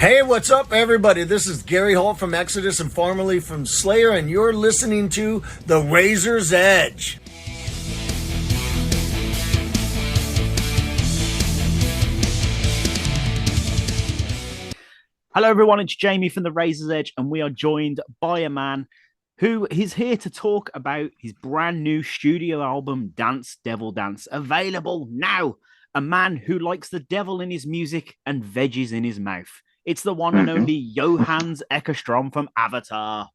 Hey, what's up, everybody? This is Gary Holt from Exodus and formerly from Slayer, and you're listening to The Razor's Edge. Hello, everyone. It's Jamie from The Razor's Edge, and we are joined by a man who is here to talk about his brand new studio album, Dance Devil Dance, available now. A man who likes the devil in his music and veggies in his mouth. It's the one and only Johannes Eckerström from Avatar.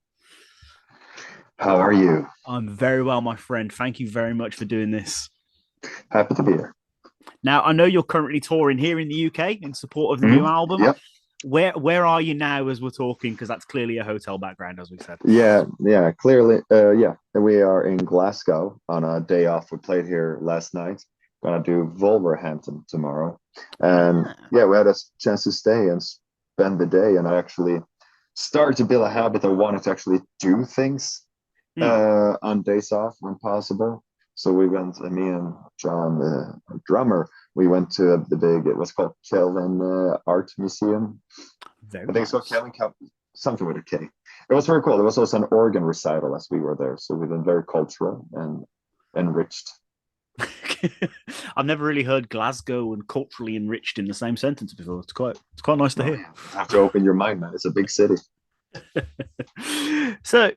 How are you? I'm very well, my friend. Thank you very much for doing this. Happy to be here. Now, I know you're currently touring here in the UK in support of the new album. Yep. Where are you now as we're talking? Because that's clearly a hotel background, as we said. Yeah, clearly. We are in Glasgow on a day off. We played here last night. Gonna do Wolverhampton tomorrow. And we had a chance to stay and spend the day. And I actually started to build a habit of wanting to actually do things on days off when possible. So we went, me and John, the drummer, we went to the big, it was called Kelvin Art Museum. I think it's called Kelvin, something with a K. It was very cool. It was also an organ recital as we were there. So we've been very cultural and enriched. I've never really heard Glasgow and culturally enriched in the same sentence before. It's quite nice to hear. You have to open your mind, man. It's a big city. So,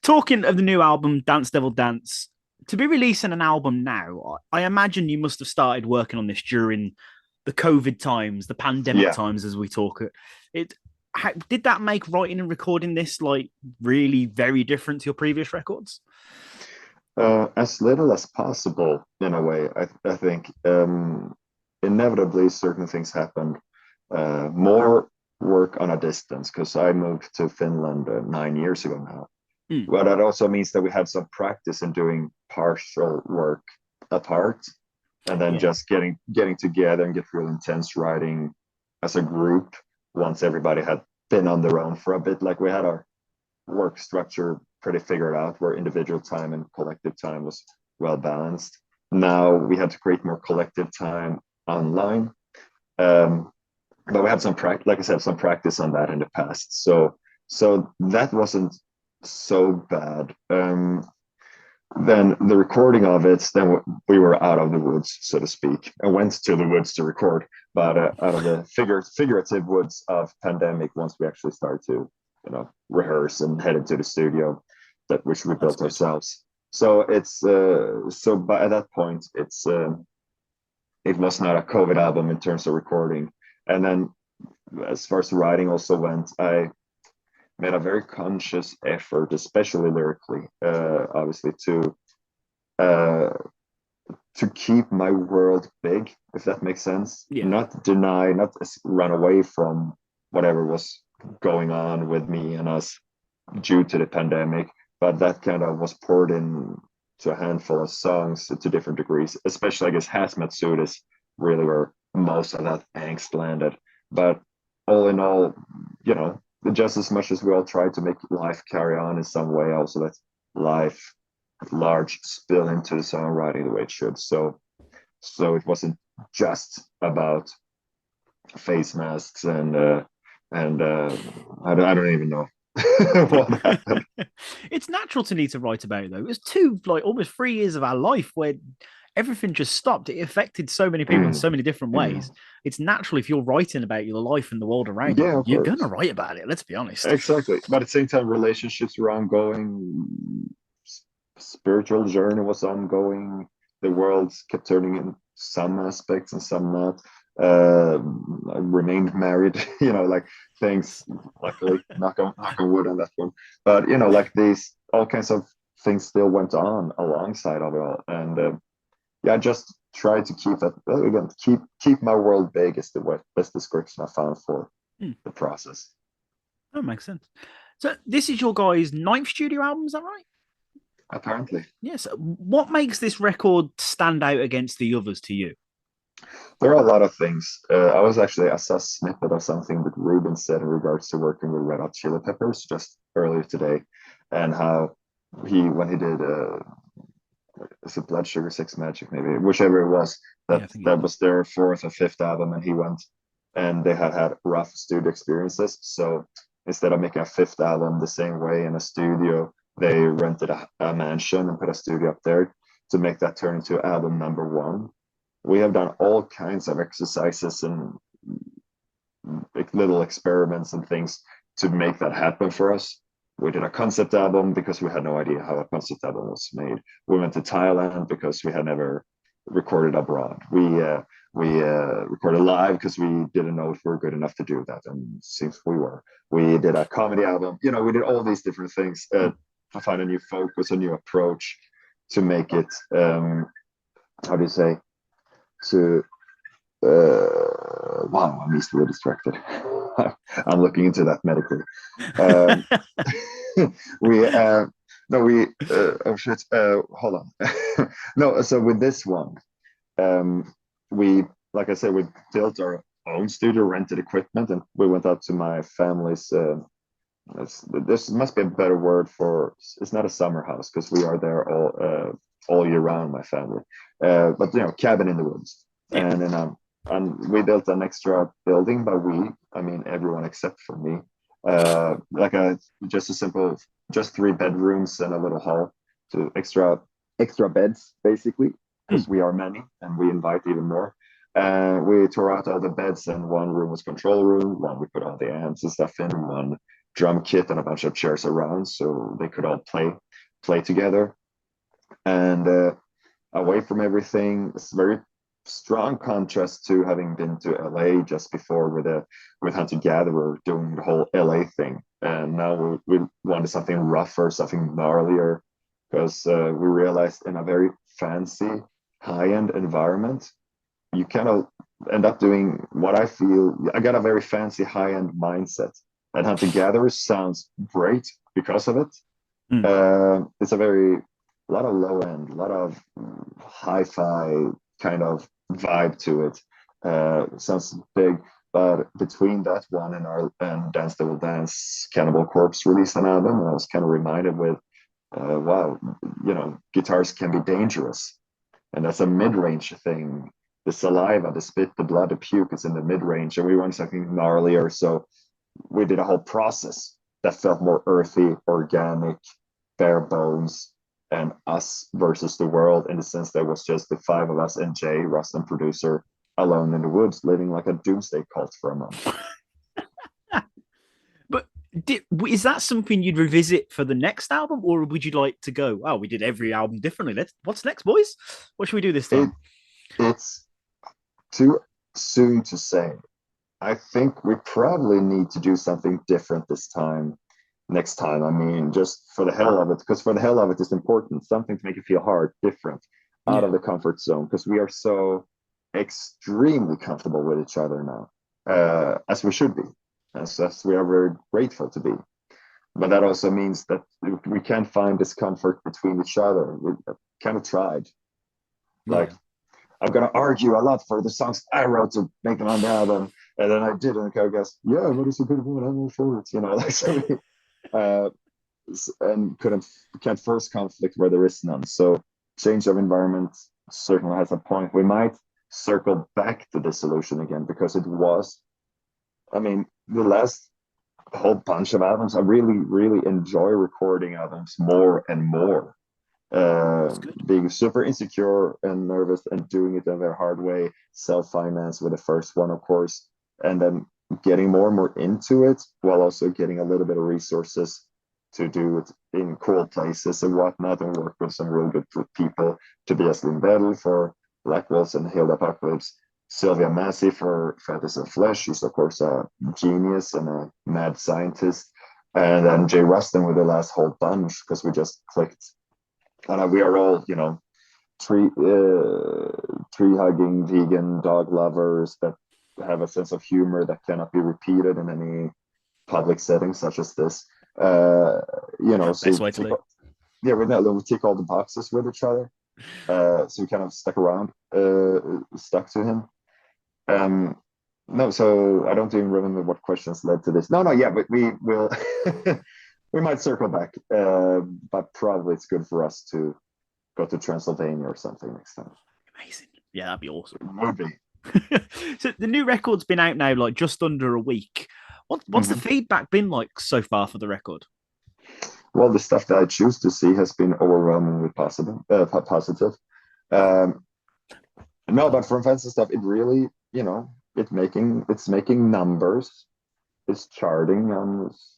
talking of the new album, Dance Devil Dance, to be releasing an album now, I imagine you must have started working on this during the COVID times, the pandemic times, as we talk. Did that make writing and recording this like really very different to your previous records? As little as possible, in a way. I think inevitably certain things happened. More work on a distance, because I moved to Finland 9 years ago now. But that also means that we had some practice in doing partial work apart, and then just getting together and get real intense writing as a group once everybody had been on their own for a bit. Like we had our work structure pretty figured out, where individual time and collective time was well balanced. Now we had to create more collective time online. But we had some practice, like I said, some practice on that in the past. So that wasn't so bad. Then the recording of it, then we were out of the woods, so to speak. I went to the woods to record, but out of the figurative woods of pandemic, once we actually started to, rehearse and head into the studio, which we built ourselves. So it's by that point, it was not a COVID album in terms of recording. And then as far as writing also went, I made a very conscious effort, especially lyrically, obviously, to keep my world big, if that makes sense. Not run away from whatever was going on with me and us due to the pandemic, but that kind of was poured in to a handful of songs to different degrees. Especially, I guess, Hazmat Suit is really where most of that angst landed. But all in all, just as much as we all try to make life carry on in some way, also that life at large spill into the songwriting the way it should. So it wasn't just about face masks and I don't even know what happened. It's natural to need to write about it, though. It was almost 3 years of our life where everything just stopped. It affected so many people in so many different ways. It's natural if you're writing about your life and the world around you, you're going to write about it. Let's be honest. Exactly. But at the same time, relationships were ongoing. Spiritual journey was ongoing. The world kept turning in some aspects and some not. I remained married, like things, luckily, knock on wood on that one. But, like these, all kinds of things still went on alongside of it all. And I just try to keep that, again, keep my world big is the best description I found for the process. That makes sense. So this is your guys' 9th studio album, is that right? Apparently. Yes. What makes this record stand out against the others to you? There are a lot of things. I saw a snippet of something that Ruben said in regards to working with Red Hot Chili Peppers just earlier today, and how when he did is it Blood Sugar Sex Magic, maybe, whichever it was, that was their 4th or 5th album, and he went and they had rough studio experiences. So instead of making a fifth album the same way in a studio, they rented a mansion and put a studio up there to make that turn into album number one. We have done all kinds of exercises and little experiments and things to make that happen for us. We did a concept album because we had no idea how a concept album was made. We went to Thailand because we had never recorded abroad. We recorded live because we didn't know if we were good enough to do that, and it seems we were. We did a comedy album. You know, we did all these different things to find a new focus, a new approach to make it. How do you say? To wow, I'm easily distracted. I'm looking into that medically. We no, we oh shit. Hold on. No, so with this one, we, like I said, we built our own studio, rented equipment, and we went out to my family's. This must be a better word for. It's not a summer house because we are there all year round. My family, but you know, cabin in the woods, Yeah. and then and we built an extra building. But I mean, everyone except for me, like just a simple, just 3 bedrooms and a little hall to extra beds basically because we are many and we invite even more. We tore out all the beds, and one room was control room. One we put all the amps and stuff in. One drum kit and a bunch of chairs around so they could all play together. And away from everything, it's a very strong contrast to having been to LA just before with Hunter Gatherer doing the whole LA thing. And now we wanted something rougher, something gnarlier, because we realized in a very fancy high-end environment, you kind of end up doing what I feel. I got a very fancy high-end mindset, and Hunter Gatherer sounds great because of it. It's a lot of low end, a lot of hi-fi kind of vibe to it. Sounds big, but between that one and Dance Devil Dance, Cannibal Corpse released an album, and I was kind of reminded with, wow, you know, guitars can be dangerous, and that's a mid-range thing. The saliva, the spit, the blood, the puke is in the mid-range, and we wanted something gnarlier, so we did a whole process that felt more earthy, organic, bare bones, and us versus the world, in the sense that it was just the 5 of us and Jay, Rustin producer, alone in the woods, living like a doomsday cult for a month. But is that something you'd revisit for the next album, or would you like to go, oh, we did every album differently, what's next, boys? What should we do this time? It's too soon to say. I think we probably need to do something different next time. I mean, just for the hell of it, because for the hell of it, it's important. Something to make it feel hard, different, out of the comfort zone, because we are so extremely comfortable with each other now, as we should be, as we are very grateful to be. But that also means that we can't find discomfort between each other. We kind of tried. Like, I'm going to argue a lot for the songs I wrote to make them on the album, and then I did, and I guess, yeah, what is a good one? I'm all for it, you know, like, so and can't force conflict where there is none. So change of environment certainly has a point. We might circle back to this solution again, because it was, I mean, the last whole bunch of albums, I really, really enjoy recording albums more and more. Being super insecure and nervous and doing it in a very hard way, self-finance with the first one, of course, and then getting more and more into it while also getting a little bit of resources to do it in cool places and whatnot, and work with some real good people. Tobias Lindell for Black Walls and Hailed Apocalypse, Sylvia Massey for Feathers and Flesh. She's of course a genius and a mad scientist, and then Jay Rustin with the last whole bunch, because we just clicked. And we are all, you know, tree hugging vegan dog lovers that have a sense of humor that cannot be repeated in any public setting such as this. You know, so we tick all the boxes with each other. So we kind of stuck to him. No, so I don't even remember what questions led to this. No, yeah, but we will. We might circle back, but probably it's good for us to go to Transylvania or something next time. Amazing. Yeah, that'd be awesome. It would be. So the new record's been out now, like just under a week. What's the Mhm. feedback been like so far for the record? Well, the stuff that I choose to see has been overwhelmingly positive. Um, no, but from fans and stuff, it really, it's making numbers. It's charting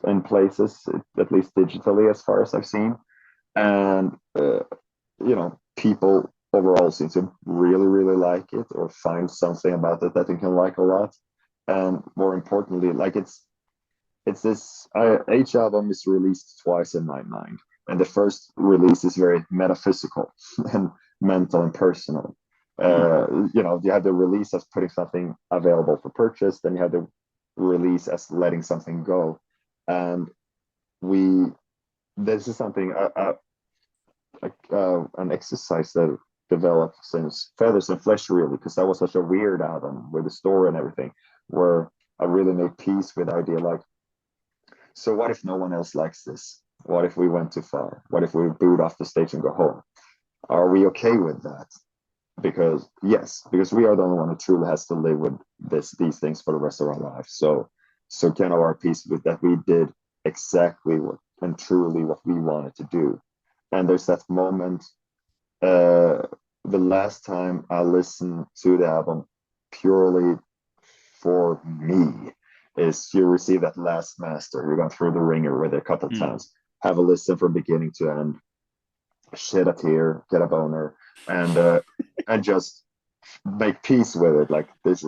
in places, at least digitally, as far as I've seen. And people overall seem to really, really like it or find something about it that they can like a lot. And more importantly, like it's this each album is released twice in my mind, and the first release is very metaphysical and mental and personal. Mm, You have the release as putting something available for purchase, then you have the release as letting something go, and we this is something an exercise that developed since Feathers and Flesh, really, because that was such a weird album with the story and everything, where I really made peace with the idea like, so what if no one else likes this? What if we went too far? What if we booed off the stage and go home? Are we okay with that? Because yes, because we are the only one who truly has to live with these things for the rest of our lives. So kind of our piece with that we did exactly what and truly what we wanted to do. And there's that moment, uh the last time I listened to the album purely for me is you receive that last master. You're going through the ringer with it a couple mm. times. Have a listen from beginning to end, shed a tear, get a boner, and just make peace with it. Like this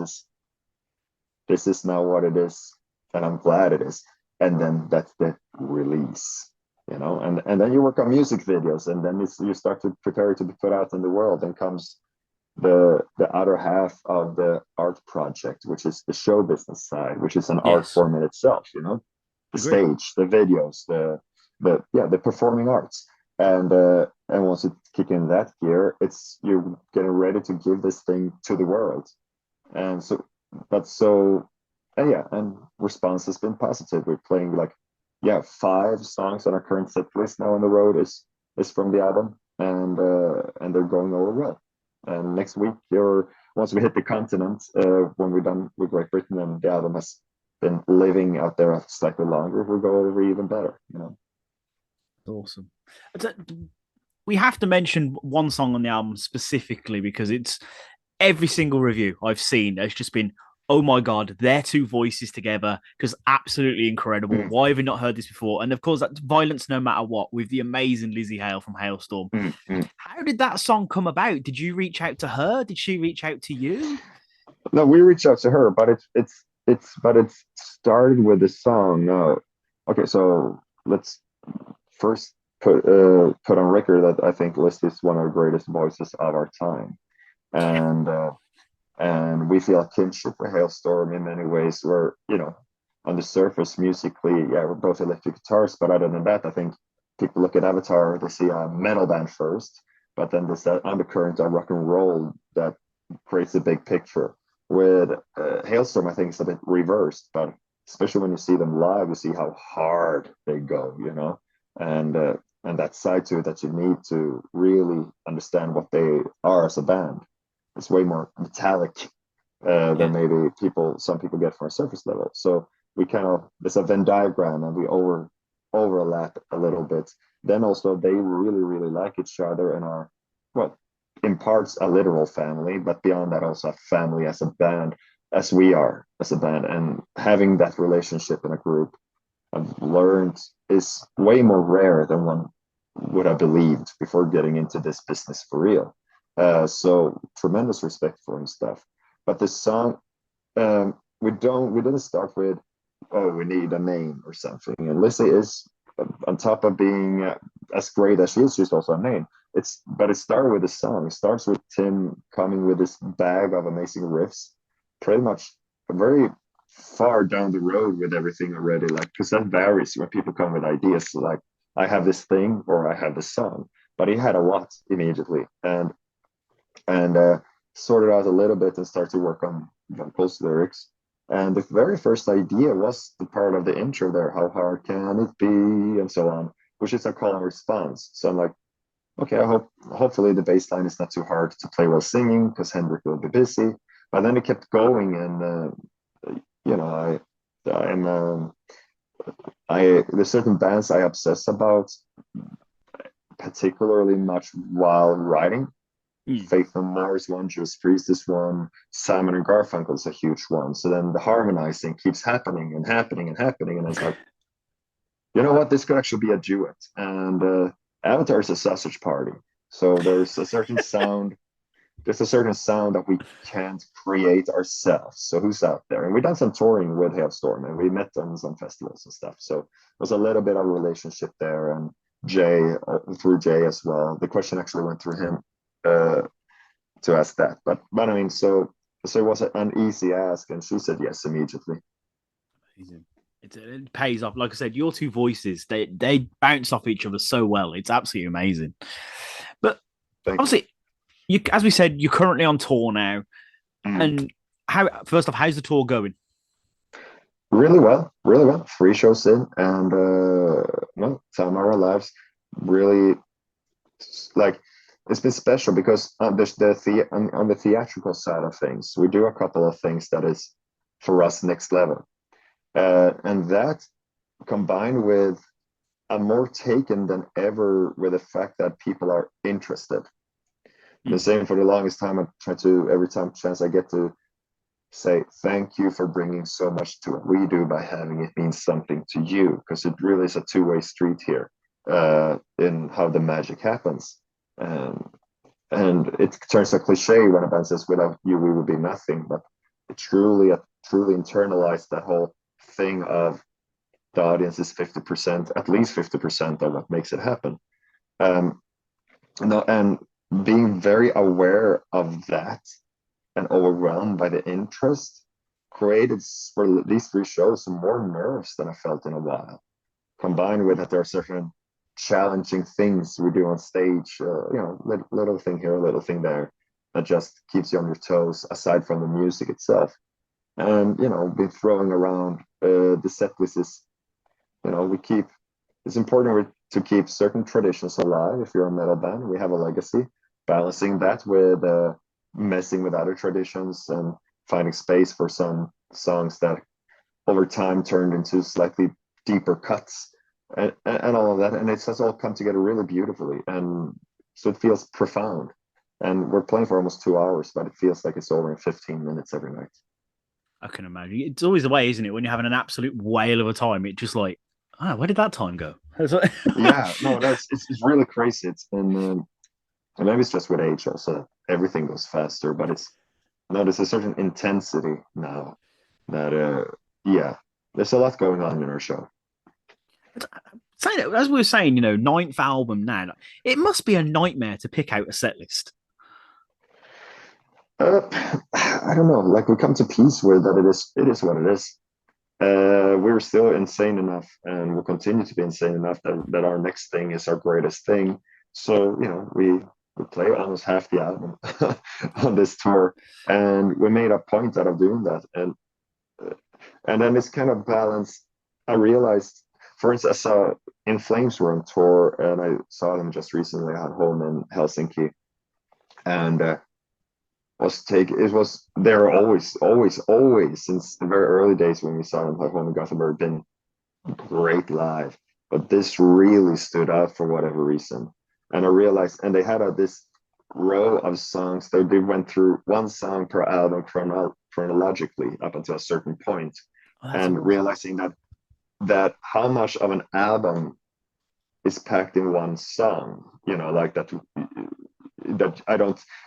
is now what it is, and I'm glad it is. And then that's the release, and then you work on music videos, and then you start to prepare to be put out in the world. And comes the other half of the art project, which is the show business side, which is an art Yes, form in itself. The agree. stage, the videos, the performing arts, and once you kick in that gear, it's you're getting ready to give this thing to the world. And so, but so, and yeah, and response has been positive. We're playing like, yeah, 5 songs on our current set list now on the road is from the album, and they're going over well. And next week, or once we hit the continent, when we're done with Great Britain and the album has been living out there slightly longer, we'll go over even better. Awesome. We have to mention one song on the album specifically because it's every single review I've seen has just been, oh my God, their two voices together, because absolutely incredible. Mm, Why have we not heard this before? And of course, that's Violence No Matter What with the amazing Lzzy Hale from Hailstorm. mm, mm. How did that song come about? Did you reach out to her? Did she reach out to you? No, we reached out to her, but it's started with the song. No, okay, so let's first put on record that I think List is one of the greatest voices of our time, Yeah, and we feel a kinship with Hailstorm in many ways. Where on the surface musically, yeah, we're both electric guitarists, but other than that, I think people look at Avatar, they see a metal band first, but then there's that undercurrent of rock and roll that creates a big picture. With Hailstorm, I think it's a bit reversed, but especially when you see them live, you see how hard they go, and that side to it that you need to really understand what they are as a band. It's way more metallic yeah, than maybe some people get from a surface level. So we kind of there's a Venn diagram, and we overlap a little bit. Then also they really really like each other and are, well, in parts a literal family, but beyond that also a family as a band, as we are as a band. And having that relationship in a group, I've learned, is way more rare than one would have believed before getting into this business for real. So tremendous respect for him stuff. But the song, we didn't start with, oh, we need a name or something. And Lzzy is, on top of being as great as she is, she's also a name. But it started with a song. It starts with Tim coming with this bag of amazing riffs, pretty much very far down the road with everything already. Like, because that varies when people come with ideas. So like, I have this thing or I have this song, but he had a lot immediately, and sorted out a little bit and started to work on vocals, lyrics. And the very first idea was the part of the intro there, how hard can it be, and so on, which is a call and response. So I'm like, okay, hopefully the bass line is not too hard to play while singing because Hendrik will be busy. but then it kept going, and you know, I'm there's certain bands I obsess about particularly much while writing. Mm. Faith No More is one, Judas Priest is one, Simon and Garfunkel is a huge one. So then the harmonizing keeps happening and happening and happening, and it's like, you know what, this could actually be a duet. And Avatar is a sausage party, so there's a certain sound. There's a certain sound that we can't create ourselves. So who's out there? And we've done some touring with Hailstorm, and we met on some festivals and stuff. So there's a little bit of a relationship there. And Jay, through Jay as well. The question actually went through him uh, to ask that. But I mean, so it was an easy ask, and she said yes immediately. It pays off. Like I said, your two voices, they bounce off each other so well. It's absolutely amazing. But obviously, you, as we said, you're currently on tour now. And first off, how's the tour going? Really well, really well. 3 shows in, and no, time of our lives. Really, like, it's been special because on the theatrical side of things, we do a couple of things that is for us next level, and that combined with I'm more taken than ever with the fact that people are interested. The same for the longest time. I try to, every time chance I get, to say thank you for bringing so much to what we do by having it mean something to you, because it really is a two-way street here in how the magic happens. And it turns a cliche when a band says, without you, we would be nothing. But it truly internalized that whole thing of the audience is 50%, at least 50% of what makes it happen. And being very aware of that and overwhelmed by the interest created for these 3 shows more nerves than I felt in a while. Combined with that, there are certain challenging things we do on stage, little thing here, a little thing there, that just keeps you on your toes, aside from the music itself. And been throwing around the set list is, it's important to keep certain traditions alive. If you're a metal band, we have a legacy. Balancing that with messing with other traditions and finding space for some songs that over time turned into slightly deeper cuts and all of that. And it has all come together really beautifully. And so it feels profound. And we're playing for almost 2 hours, but it feels like it's over in 15 minutes every night. I can imagine. It's always the way, isn't it? When you're having an absolute whale of a time, it just like, where did that time go? Yeah, no, it's really crazy. It's been, and maybe it's just with age also, everything goes faster, but there's a certain intensity now that, there's a lot going on in our show. As we were saying, 9th album now, it must be a nightmare to pick out a set list. I don't know. Like, we come to peace with that. It is what it is. We're still insane enough, and we'll continue to be insane enough that our next thing is our greatest thing. So we play almost half the album on this tour, and we made a point out of doing that. And then it's kind of balanced. I realized, for instance, I saw In Flames were on tour, and I saw them just recently at home in Helsinki, and it was they're always since the very early days when we saw them at home in Gothenburg, been great live, but this really stood out for whatever reason. And I realized, and they had this row of songs that they went through one song per album chronologically up until a certain point. And awesome. Realizing that how much of an album is packed in one song, like that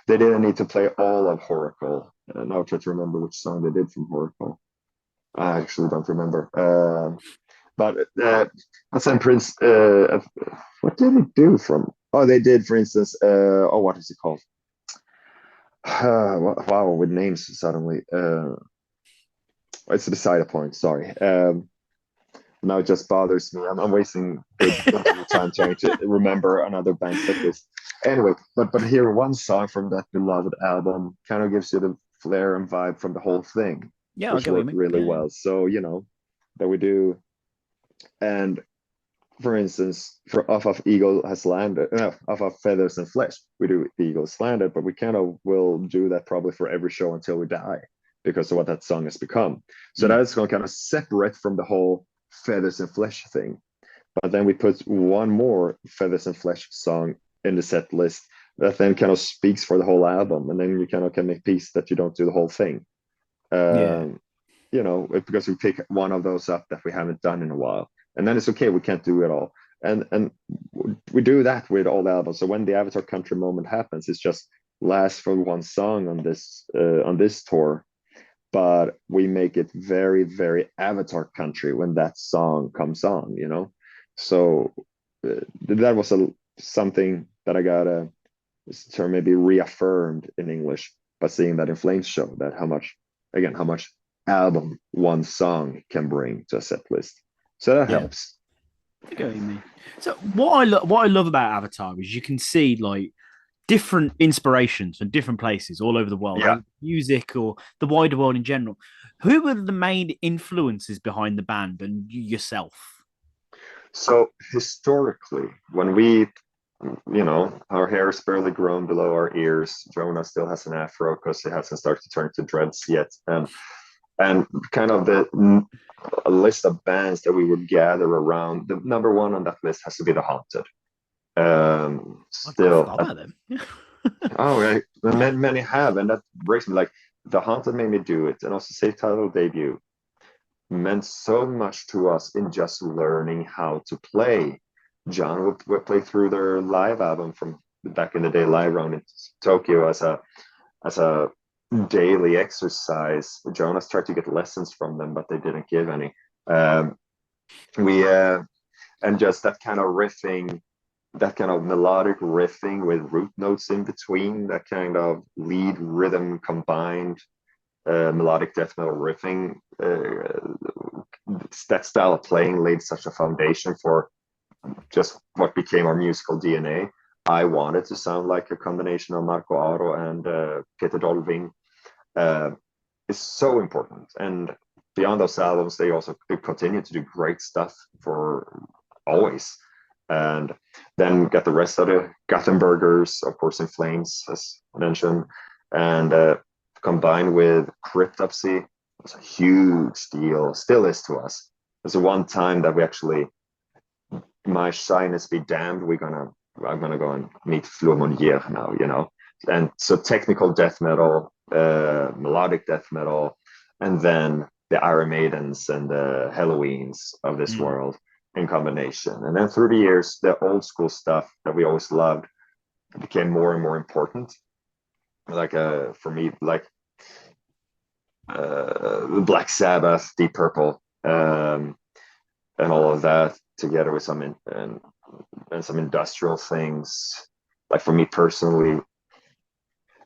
they didn't need to play all of Horacle. Now I try to remember which song they did from Horacle. I actually don't remember. But Sam Prince, what did it do from? Oh, they did, for instance, what is it called? Wow, with names suddenly. It's beside the point, sorry. Now it just bothers me. I'm wasting big time trying to remember another band set list. Anyway, but here, one song from that beloved album kind of gives you the flair and vibe from the whole thing. Yeah, which worked really well. So, that we do. And for instance, off of Eagle Has Landed, off of Feathers and Flesh, we do Eagles Landed, but we kind of will do that probably for every show until we die because of what that song has become. So that is going to kind of separate from the whole Feathers and Flesh thing. But then we put one more Feathers and Flesh song in the set list that then kind of speaks for the whole album, and then you kind of can make peace that you don't do the whole thing. Because we pick one of those up that we haven't done in a while, and then it's okay, we can't do it all, and we do that with all the albums. So when the Avatar Country moment happens, it's just last for one song on this tour, but we make it very, very Avatar Country when that song comes on, so that was something that I got this term maybe reaffirmed in English by seeing that in Flames show, that how much album one song can bring to a set list. So that helps. I get what you mean. So what I love about Avatar is you can see like different inspirations from different places all over the world, like music or the wider world in general. Who were the main influences behind the band and yourself? So historically, when we, our hair is barely grown below our ears. Jonah still has an afro because he hasn't started to turn to dreads yet. And kind of a list of bands that we would gather around. The number one on that list has to be The Haunted. Many have, and that breaks me. Like The Haunted made me do it, and also self-titled debut meant so much to us in just learning how to play. John would play through their live album from back in the day, live round in Tokyo as a daily exercise. Jonas tried to get lessons from them, but they didn't give any. And just that kind of riffing, that kind of melodic riffing with root notes in between, that kind of lead rhythm combined melodic death metal riffing, that style of playing laid such a foundation for just what became our musical DNA. I wanted to sound like a combination of Marco Aro and Peter Dolving. Is so important, and beyond those albums, they also continue to do great stuff for always. And then get the rest of the Gothenburgers, of course, in Flames, as mentioned, and combined with Cryptopsy, was a huge deal, still is to us. There's one time that we actually, my shyness be damned, I'm gonna go and meet Flo Monnier now, and so technical death metal, melodic death metal, and then the Iron Maidens and the Halloweens of this world in combination. And then through the years, the old school stuff that we always loved became more and more important. Like for me, like Black Sabbath, Deep Purple, and all of that, together with some some industrial things. Like for me personally,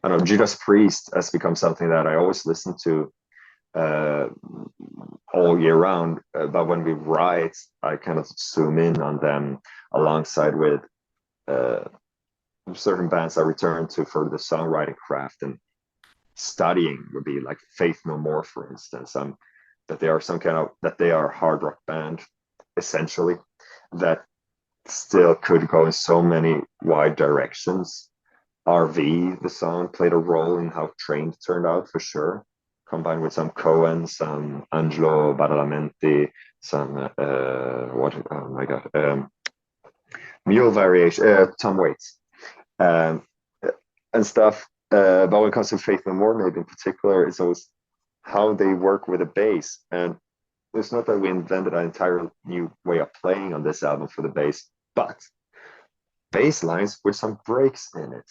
I don't know, Judas Priest has become something that I always listen to all year round. But when we write, I kind of zoom in on them alongside with certain bands I return to for the songwriting craft and studying would be like Faith No More, for instance. That they are a hard rock band, essentially, that still could go in so many wide directions. RV, the song, played a role in how Trained turned out, for sure, combined with some Cohen, some Angelo Badalamenti, some Mule Variation, Tom Waits, and stuff. But when it comes to Faith No More, maybe in particular, it's always how they work with the bass. And it's not that we invented an entire new way of playing on this album for the bass, but bass lines with some breaks in it.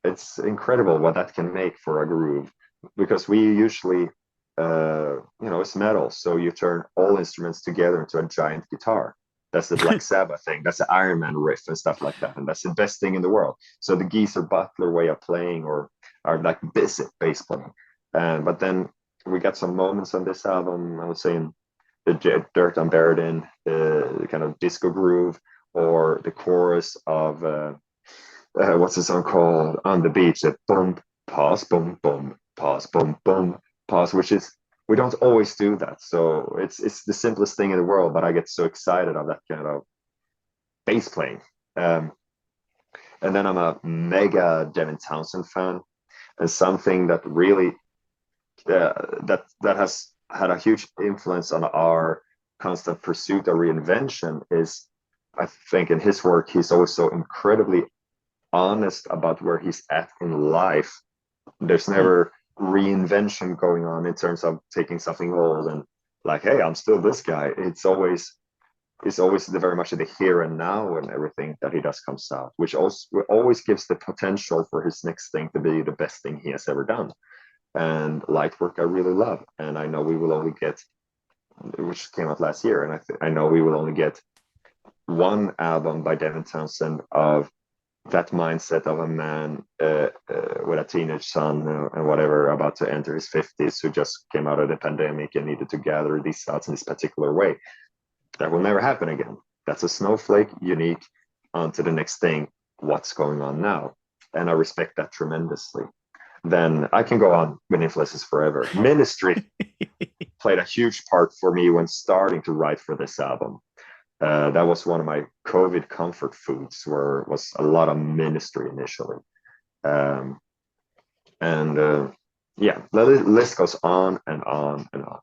It's incredible what that can make for a groove, because we usually, it's metal. So you turn all instruments together into a giant guitar. That's the Black Sabbath thing. That's the Iron Man riff and stuff like that. And that's the best thing in the world. So the Geezer Butler way of playing, or like basic bass playing. But then we got some moments on this album, I would say, in the Dirt I'm Buried In, the kind of disco groove, or the chorus of, what's the song called? On the Beach, that boom, pause, boom, boom, pause, boom, boom, pause, which is, we don't always do that. So it's the simplest thing in the world, but I get so excited of that kind of bass playing. Um, and then I'm a mega Devin Townsend fan, and something that really that has had a huge influence on our constant pursuit of reinvention is, I think, in his work, he's always so incredibly honest about where he's at in life. There's never reinvention going on in terms of taking something old and like, hey, I'm still this guy. It's always very much the here and now, and everything that he does comes out, which also always gives the potential for his next thing to be the best thing he has ever done. And light work I really love, and I know we will only get, which came out last year, and I know we will only get one album by Devin Townsend of that mindset of a man with a teenage son and whatever, about to enter his 50s, who just came out of the pandemic and needed to gather these thoughts in this particular way. That will never happen again. That's a snowflake, unique, on to the next thing. What's going on now? And I respect that tremendously. Then I can go on with influences forever. Ministry played a huge part for me when starting to write for this album. That was one of my COVID comfort foods, was a lot of Ministry initially. Yeah, the list goes on and on and on.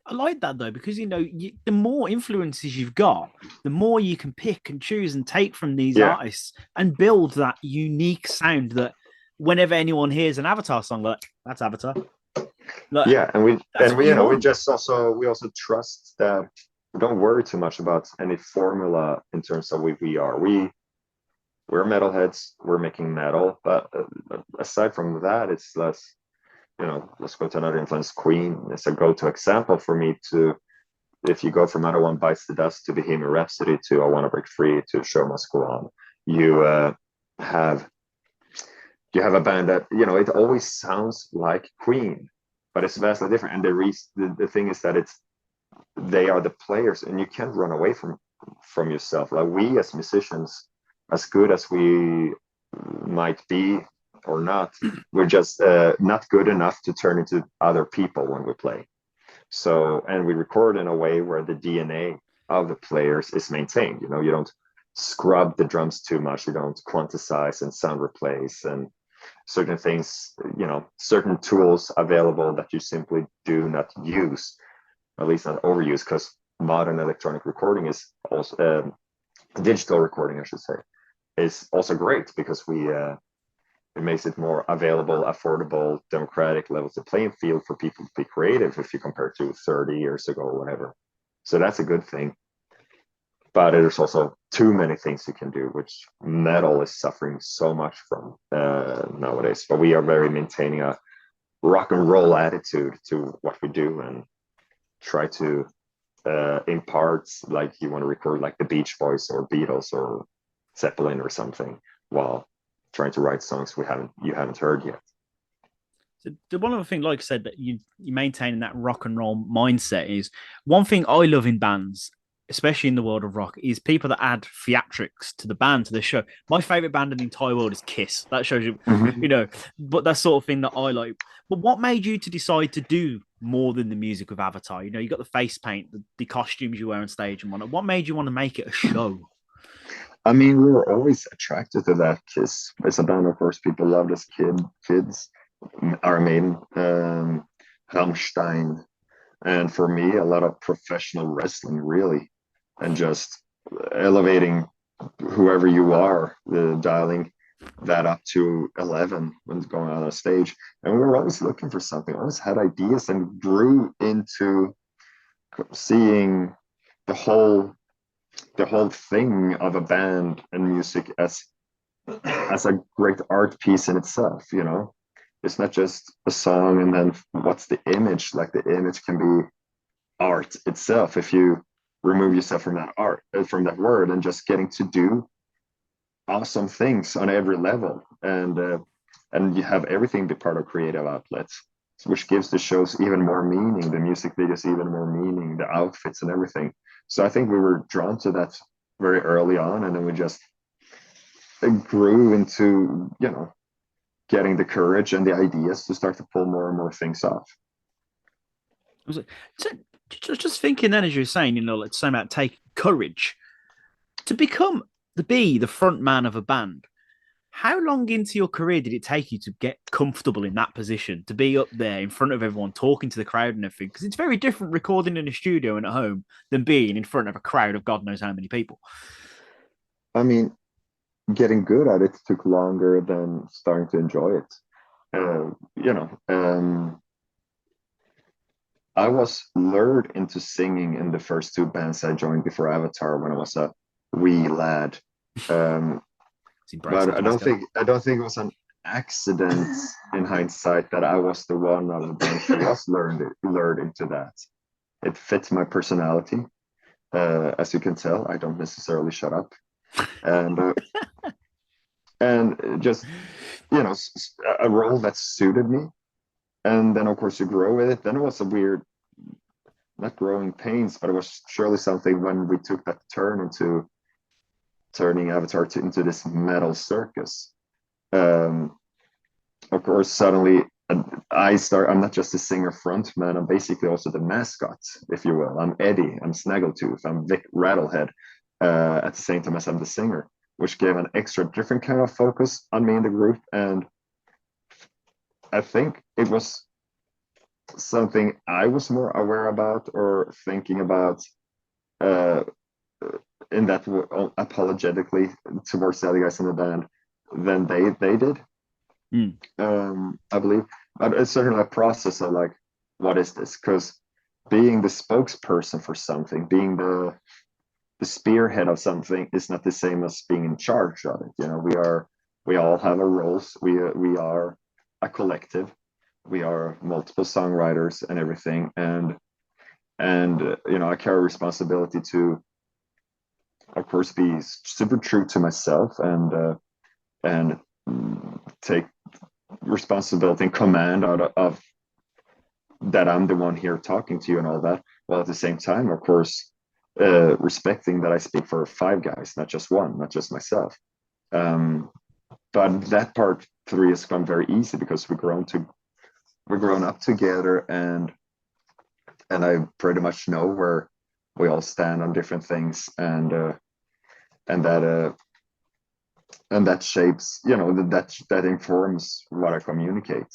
I like that though, because the more influences you've got, the more you can pick and choose and take from these artists and build that unique sound that whenever anyone hears an Avatar song, like, that's Avatar. Like, yeah, and we also trust that we don't worry too much about any formula in terms of who we are. We're metalheads. We're making metal, but aside from that, it's less. Let's go to another influence. Queen is a go-to example for me. If you go from "Other One Bites the Dust" to "Bohemian Rhapsody" to "I Want to Break Free" to "Show Must Go On," you have a band that it always sounds like Queen, but it's vastly different. And the thing is that they are the players, and you can't run away from yourself. Like, we as musicians, as good as we might be or not, we're just not good enough to turn into other people when we play. So, and we record in a way where the DNA of the players is maintained. You don't scrub the drums too much. You don't quantize and sound replace and certain things, certain tools available that you simply do not use, at least not overuse, because modern electronic recording is also digital recording, I should say, is also great, because it makes it more available, affordable, democratic, levels the playing field for people to be creative if you compare to 30 years ago or whatever. So that's a good thing. But there's also too many things you can do, which metal is suffering so much from nowadays. But we are very maintaining a rock and roll attitude to what we do, and try to impart, like, you want to record like the Beach Boys or Beatles or Zeppelin or something, while trying to write songs you haven't heard yet. So the one other thing, like I said, that you maintain that rock and roll mindset is one thing I love in bands, especially in the world of rock, is people that add theatrics to the band, to the show. My favorite band in the entire world is Kiss. That shows you, but that sort of thing that I like. But what made you to decide to do more than the music with Avatar? You got the face paint, the costumes you wear on stage and whatnot. What made you want to make it a show? I mean, we were always attracted to that. Kiss is a band, of course, people loved as kids. Iron Maiden, Rammstein, and for me, a lot of professional wrestling, really, and just elevating whoever you are, dialing that up to 11 when going on a stage. And we were always looking for something, always had ideas, and grew into seeing the whole thing of a band and music as a great art piece in itself. It's not just a song and then what's the image. Like, the image can be art itself if you remove yourself from that word, and just getting to do awesome things on every level, and you have everything be part of creative outlets, which gives the shows even more meaning, the music videos even more meaning, the outfits and everything. So I think we were drawn to that very early on, and then we just grew into getting the courage and the ideas to start to pull more and more things off. So just thinking then, as you're saying, it's saying about take courage to become to be the front man of a band, how long into your career did it take you to get comfortable in that position, to be up there in front of everyone, talking to the crowd and everything? Because it's very different recording in a studio and at home than being in front of a crowd of God knows how many people. I mean, getting good at it took longer than starting to enjoy it. I was lured into singing in the first two bands I joined before Avatar when I was a wee lad. But I don't think it was an accident in hindsight that I was the one of the bunch who was lured into that. It fits my personality. As you can tell, I don't necessarily shut up. And just, a role that suited me. And then, of course, you grow with it. Then it was a weird, not growing pains, but it was surely something when we took that turn into turning Avatar into this metal circus. Of course, suddenly I'm not just a singer frontman, I'm basically also the mascot, if you will. I'm Eddie, I'm Snaggletooth, I'm Vic Rattlehead, at the same time as I'm the singer, which gave an extra different kind of focus on me in the group. And I think it was something I was more aware about or thinking about in that apologetically towards the other guys in the band than they did. I believe. But it's certainly a process of like, what is this? Because being the spokesperson for something, being the spearhead of something is not the same as being in charge of it. We all have our roles. We are a collective. We are multiple songwriters and everything, and I carry responsibility to, of course, be super true to myself and take responsibility and command out of that. I'm the one here talking to you and all that, while at the same time, of course, respecting that I speak for 5 guys, not just one, not just myself. But that part 3 has gone very easy because we've grown up together, and I pretty much know where we all stand on different things, and that shapes, that informs what I communicate.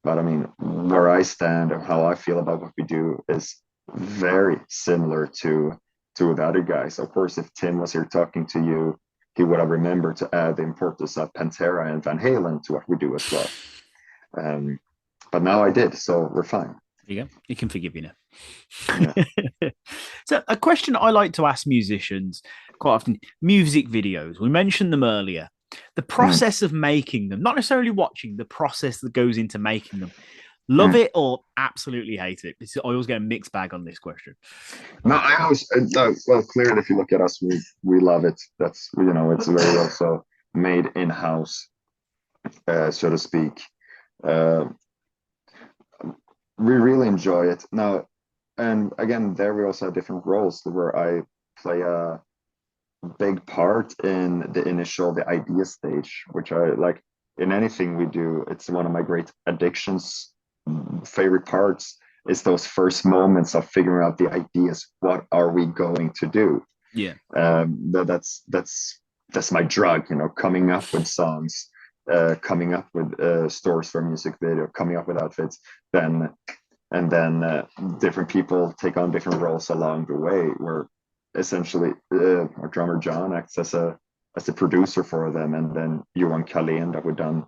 But I mean, where I stand and how I feel about what we do is very similar to the other guys. Of course, if Tim was here talking to you, he would have remembered to add the importance of Pantera and Van Halen to what we do as well. But now I did, so we're fine. There you go. You can forgive me now. Yeah. So a question I like to ask musicians quite often, music videos. We mentioned them earlier. The process of making them, not necessarily watching, the process that goes into making them. Love it or absolutely hate it? I always get a mixed bag on this question. No, I always, well, clearly, if you look at us, we love it. That's, it's very also made in-house, so to speak. We really enjoy it now, and again, there we also have different roles where I play a big part in the idea stage, which I like. In anything we do, it's one of my great addictions. Favorite parts is those first moments of figuring out the ideas. What are we going to do? Yeah, that's my drug. Coming up with songs, coming up with stores for music video, coming up with outfits, then different people take on different roles along the way, where essentially our drummer John acts as a producer for them, and then Johan Kalén, that we've done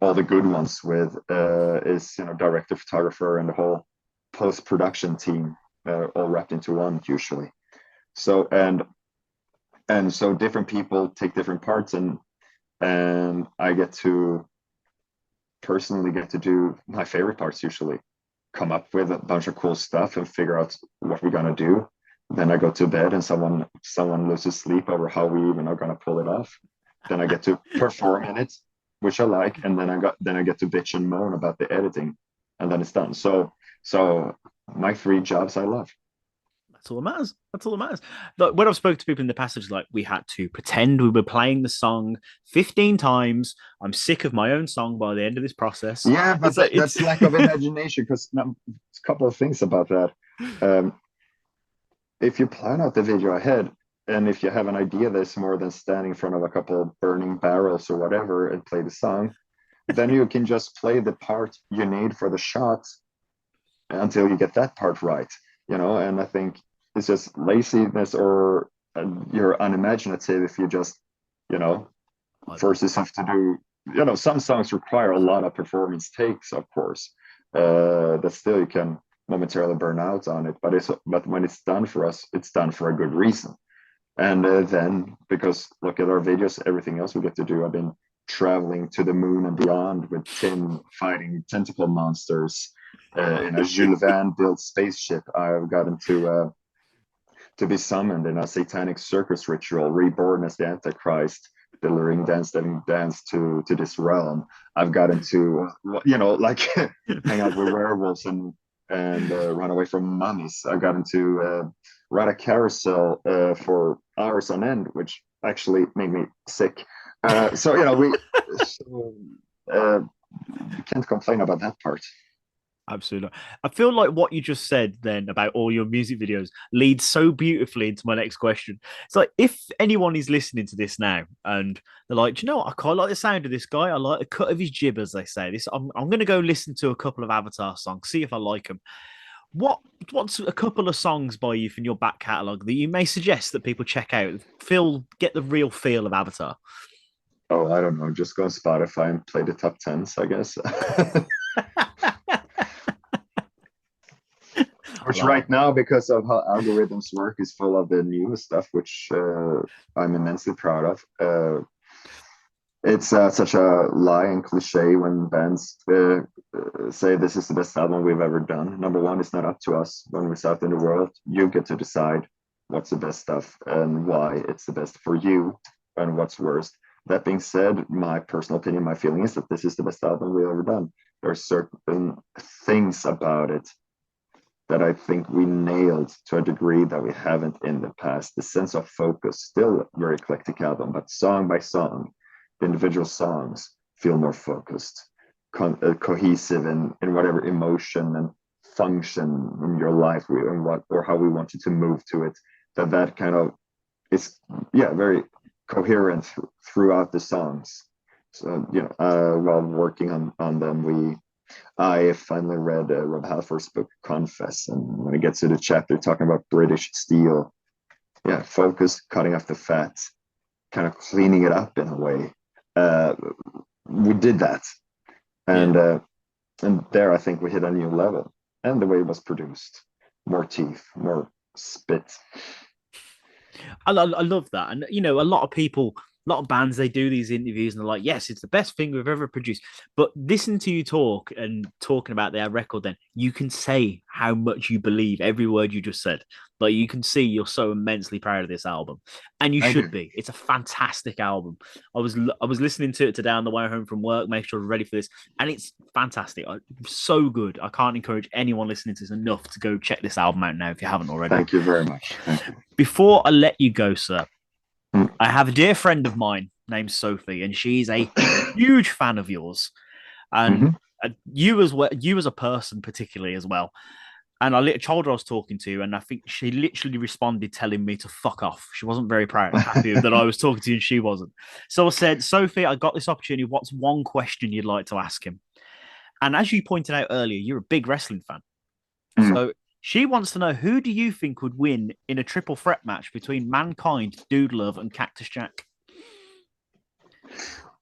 all the good ones with, is director, photographer, and the whole post-production team, all wrapped into one usually. So and so different people take different parts, and I personally get to do my favorite parts usually. Come up with a bunch of cool stuff and figure out what we're gonna do. Then I go to bed and someone loses sleep over how we even are gonna pull it off. Then I get to perform in it, which I like, and then I get to bitch and moan about the editing, and then it's done. So my 3 jobs I love. That's all that matters. That's all that matters. Like, when I've spoken to people in the passage, like, we had to pretend we were playing the song 15 times. I'm sick of my own song by the end of this process. Yeah, but that's lack of imagination, because a couple of things about that. If you plan out the video ahead, and if you have an idea that's more than standing in front of a couple of burning barrels or whatever and play the song, then you can just play the part you need for the shot until you get that part right, and I think it's just laziness or you're unimaginative if you just, force yourself to do, some songs require a lot of performance takes, of course, that still you can momentarily burn out on it, but when it's done for us, it's done for a good reason. And then, because look at our videos, everything else we get to do, I've been traveling to the moon and beyond with Tim fighting tentacle monsters in a Jules Verne built spaceship. I've gotten to be summoned in a satanic circus ritual, reborn as the Antichrist, delivering dance to this realm. I've gotten to, like hang out with werewolves and run away from mummies. I've gotten to ride a carousel for hours on end, which actually made me sick. So you can't complain about that part. Absolutely. I feel like what you just said then about all your music videos leads so beautifully into my next question. It's like, if anyone is listening to this now and they're like, do you know what? I quite like the sound of this guy. I like the cut of his jib, as they say. I'm going to go listen to a couple of Avatar songs, see if I like them. What's a couple of songs by you from your back catalogue that you may suggest that people check out? Get the real feel of Avatar. Oh, I don't know. Just go on Spotify and play the top 10s, I guess. Which right now, because of how algorithms work, is full of the new stuff, which I'm immensely proud of. It's such a lie and cliche when bands say this is the best album we've ever done. Number one, it's not up to us when we're out in the world. You get to decide what's the best stuff and why it's the best for you and what's worst. That being said, my personal opinion, my feeling is that this is the best album we've ever done. There are certain things about it that I think we nailed to a degree that we haven't in the past. The sense of focus, still a very eclectic album, but song by song, the individual songs feel more focused, cohesive in whatever emotion and function in your life and what or how we wanted to move to it. That kind of is very coherent throughout the songs. So while working on them, I finally read Rob Halford's book Confess, and when it gets to the chapter talking about British steel, focus, cutting off the fat, kind of cleaning it up in a way. We did that, and there I think we hit a new level. And the way it was produced, more teeth, more spit. I love that, and a lot of bands, they do these interviews and they're like, yes, it's the best thing we've ever produced. But listen to you talk and talking about their record, then you can say how much you believe every word you just said. Like, you can see you're so immensely proud of this album, and you should be. It's a fantastic album. I was listening to it today on the way home from work, make sure I was ready for this, and it's fantastic. So good. I can't encourage anyone listening to this enough to go check this album out now if you haven't already. Thank you very much. Thank you. Before I let you go, sir, I have a dear friend of mine named Sophie, and she's a huge fan of yours, and you as well, you as a person particularly as well. And I told her I was talking to, and I think she literally responded telling me to fuck off. She wasn't very happy that I was talking to you, and she wasn't. So I said, Sophie, I got this opportunity. What's one question you'd like to ask him? And as you pointed out earlier, you're a big wrestling fan. So she wants to know, who do you think would win in a triple threat match between Mankind, Dude Love, and Cactus Jack?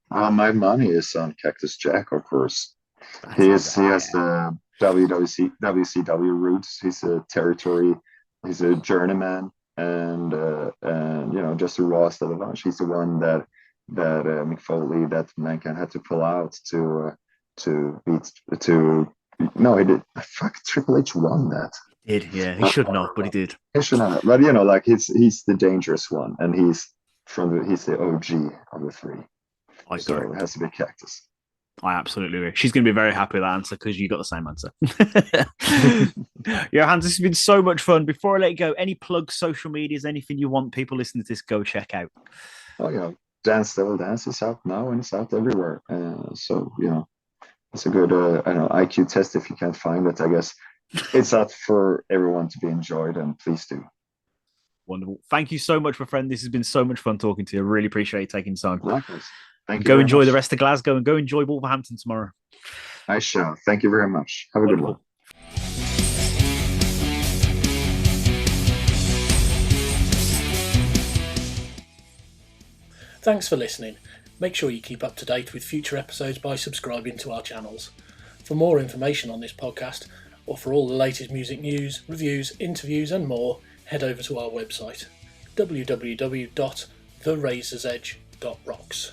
My money is on Cactus Jack, of course. He has the WCW roots. He's a territory. He's a journeyman, and just a raw Stellavage. He's the one that Mick Foley, that Mankind had to pull out to beat to. No, he did. Fuck, Triple H won that. He did, yeah. He should not, but he did. He should not. But he's the dangerous one, and he's the OG of the three. So it has to be Cactus. I absolutely agree. She's going to be very happy with that answer because you got the same answer. Johannes, this has been so much fun. Before I let you go, any plugs, social medias, anything you want people listening to this go check out? Oh, Dance Devil Dance is out now and it's out everywhere. So it's a good IQ test if you can't find it. I guess it's out for everyone to be enjoyed, and please do. Wonderful. Thank you so much, my friend. This has been so much fun talking to you. I really appreciate you taking the time. Likewise. Thank you. Go very enjoy much. the rest of Glasgow and go enjoy Wolverhampton tomorrow. I shall. Thank you very much. Have a good one. Thanks for listening. Make sure you keep up to date with future episodes by subscribing to our channels. For more information on this podcast, or for all the latest music news, reviews, interviews and more, head over to our website www.therazorsedge.rocks.